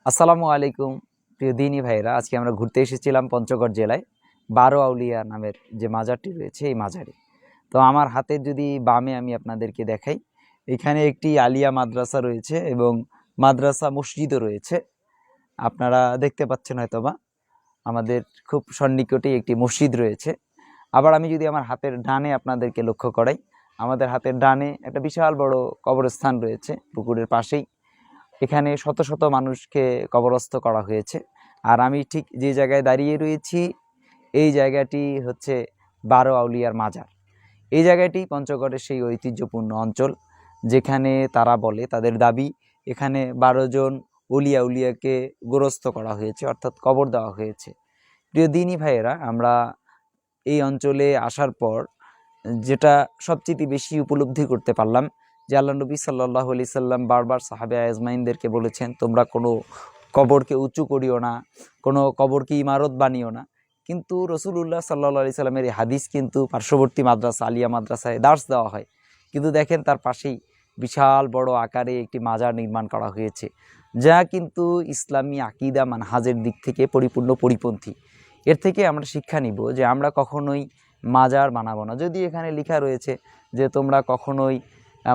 আসসালামু আলাইকুম প্রিয় দিনী ভাইরা, আজকে আমরা ঘুরতে এসেছিলাম পঞ্চগড় জেলায় 12 আউলিয়া নামের যে মাজারটি রয়েছে এই মাজারে। তো আমার হাতের যদি বামে আমি আপনাদেরকে দেখাই, এখানে একটি আলিয়া মাদ্রাসা রয়েছে এবং মাদ্রাসা মসজিদও রয়েছে। আপনারা দেখতে পাচ্ছেন হয়তোবা আমাদের খুব সন্নিকটেই একটি মসজিদ রয়েছে। আবার আমি যদি আমার হাতের ডানে আপনাদেরকে লক্ষ্য করাই, আমাদের হাতের ডানে একটা বিশাল বড় কবরস্থান রয়েছে পুকুরের পাশেই। এখানে শত শত মানুষকে কবরস্থ করা হয়েছে। আর আমি ঠিক যে জায়গায় দাঁড়িয়ে রয়েছি এই জায়গাটি হচ্ছে 12 আউলিয়ার মাজার। এই জায়গাটি পঞ্চগড়ের সেই ঐতিহ্যপূর্ণ অঞ্চল যেখানে তারা বলে, তাদের দাবি, এখানে 12 জন উলিয়া উলিয়াকে গোরস্থ করা হয়েছে, অর্থাৎ কবর দেওয়া হয়েছে। প্রিয় দিনী ভাইয়েরা, আমরা এই অঞ্চলে আসার পর যেটা সবচেয়ে বেশি উপলব্ধি করতে পারলাম যে আল্লাহ নবী সাল্লাল্লাহু আলাইহি সাল্লাম বারবার সাহাবে আজমাইনদেরকে বলেছেন, তোমরা কোনো কবরকে উঁচু করিও না, কোনো কবরকে ইমারত বানিও না। কিন্তু রসুলুল্লাহ সাল্লাল্লাহু আলাইহি সাল্লামের এই হাদিস কিন্তু পার্শ্ববর্তী মাদ্রাসা আলিয়া মাদ্রাসায় দার্স দেওয়া হয়, কিন্তু দেখেন তার পাশেই বিশাল বড় আকারে একটি মাজার নির্মাণ করা হয়েছে, যা কিন্তু ইসলামী আকিদা মানহাজের দিক থেকে পরিপূর্ণ পরিপন্থী। এর থেকে আমরা শিক্ষা নিব যে আমরা কখনোই মাজার বানাবো না। যদি এখানে লেখা রয়েছে যে তোমরা কখনোই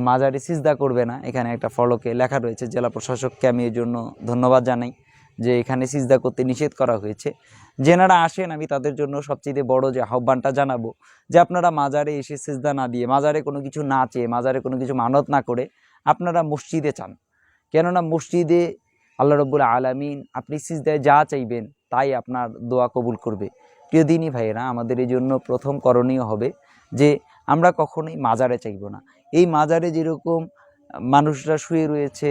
মাজারে সিজদা করবে না, এখানে একটা ফলকে লেখা রয়েছে। জেলা প্রশাসককে আমি এর জন্য ধন্যবাদ জানাই যে এখানে সিজদা করতে নিষেধ করা হয়েছে। যেনারা আসেন, আমি তাদের জন্য সবচেয়ে বড় যে আহ্বানটা জানাবো যে আপনারা মাজারে এসে সিজদা না দিয়ে, মাজারে কোনো কিছু না চেয়ে, মাজারে কোনো কিছু মানত না করে আপনারা মসজিদে চান। কেননা মসজিদে আল্লাহ রাব্বুল আলামিন আপনি সিজদায় যা চাইবেন তাই আপনার দোয়া কবুল করবে। প্রিয় দিনী ভাইয়েরা, আমাদের এই জন্য প্রথম করণীয় হবে যে আমরা কখনোই মাজারে চাইব না। এই মাজারে যেরকম মানুষরা শুয়ে রয়েছে,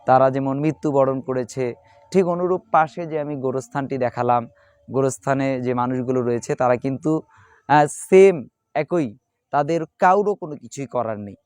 তারা যেমন মৃত্যুবরণ করেছে, ঠিক অনুরূপ পাশে যে আমি গোরস্থানটি দেখালাম, গোরস্থানে যে মানুষগুলো রয়েছে তারা কিন্তু সেম একই, তাদের কারো কোনো কিছুই করার নেই।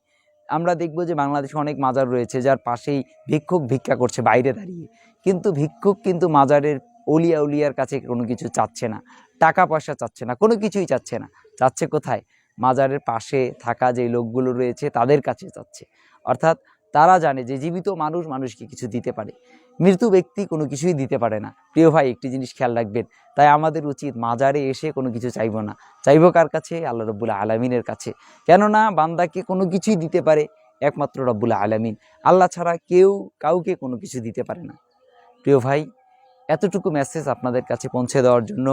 আমরা দেখব যে বাংলাদেশে অনেক মাজার রয়েছে যার পাশেই ভিক্ষুক ভিক্ষা করছে বাইরে দাঁড়িয়ে, কিন্তু ভিক্ষুক কিন্তু মাজারের অলিয়া উলিয়ার কাছে কোনো কিছু চাচ্ছে না, টাকা পয়সা চাচ্ছে না, কোনো কিছুই চাচ্ছে না। চাচ্ছে কোথায়? মাজারের পাশে থাকা যে লোকগুলো রয়েছে তাদের কাছে চাচ্ছে। অর্থাৎ তারা জানে যে জীবিত মানুষ মানুষকে কিছু দিতে পারে, মৃত্যু ব্যক্তি কোনো কিছুই দিতে পারে না। প্রিয় ভাই, একটি জিনিস খেয়াল রাখবেন, তাই আমাদের উচিত মাজারে এসে কোনো কিছু চাইব না। চাইব কার কাছে? আল্লাহ রাব্বুল আলামিনের কাছে। কেননা বান্দাকে কোনো কিছুই দিতে পারে একমাত্র রাব্বুল আলামিন। আল্লাহ ছাড়া কেউ কাউকে কোনো কিছু দিতে পারে না। প্রিয় ভাই, এতটুকু মেসেজ আপনাদের কাছে পৌঁছে দেওয়ার জন্য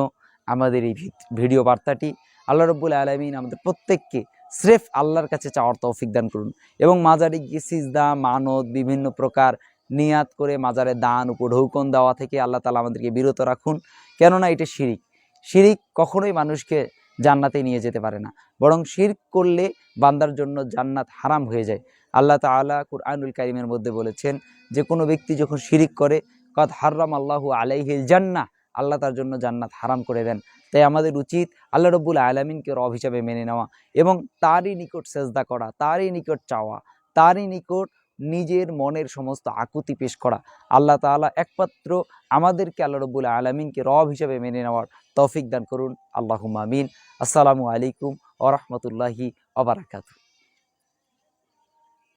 আমাদের এই ভিডিও বার্তাটি। আল্লাহ রাব্বুল আলামিন আমাদের প্রত্যেককে স্রেফ আল্লাহর কাছে চাওয়ার তৌফিক দান করুন এবং মাজারে গিয়ে সিজদা, মানত, বিভিন্ন প্রকার নিয়াত করে মাজারে দান, উপঢৌকন দেওয়া থেকে আল্লাহ তাআলা আমাদেরকে বিরত রাখুন। কেননা এটা শিরিক। শিরিক কখনোই মানুষকে জান্নাতে নিয়ে যেতে পারে না, বরং শিরক করলে বান্দার জন্য জান্নাত হারাম হয়ে যায়। আল্লাহ তাআলা কুরআনুল কারীমের মধ্যে বলেছেন যে কোনো ব্যক্তি যখন শিরিক করে, কদ হাররাম আল্লাহু আলাইহিল জান্নাহ, আল্লাহ তার জন্য জান্নাত হারাম করে দেন। তাই আমাদের উচিত আল্লাহ রাব্বুল আলামিনকে রব হিসাবে মেনে নেওয়া এবং তারই নিকট সেজদা করা, তারই নিকট চাওয়া, তারই নিকট নিজের মনের সমস্ত আকুতি পেশ করা। আল্লাহ তাআলা একমাত্র আমাদেরকে আল্লাহ রাব্বুল আলামিনকে রব হিসাবে মেনে নেওয়ার তৌফিক দান করুন। আল্লাহুম্মা আমিন। আসসালামু আলাইকুম ওয়া রাহমাতুল্লাহি ওয়া বারাকাতুহু।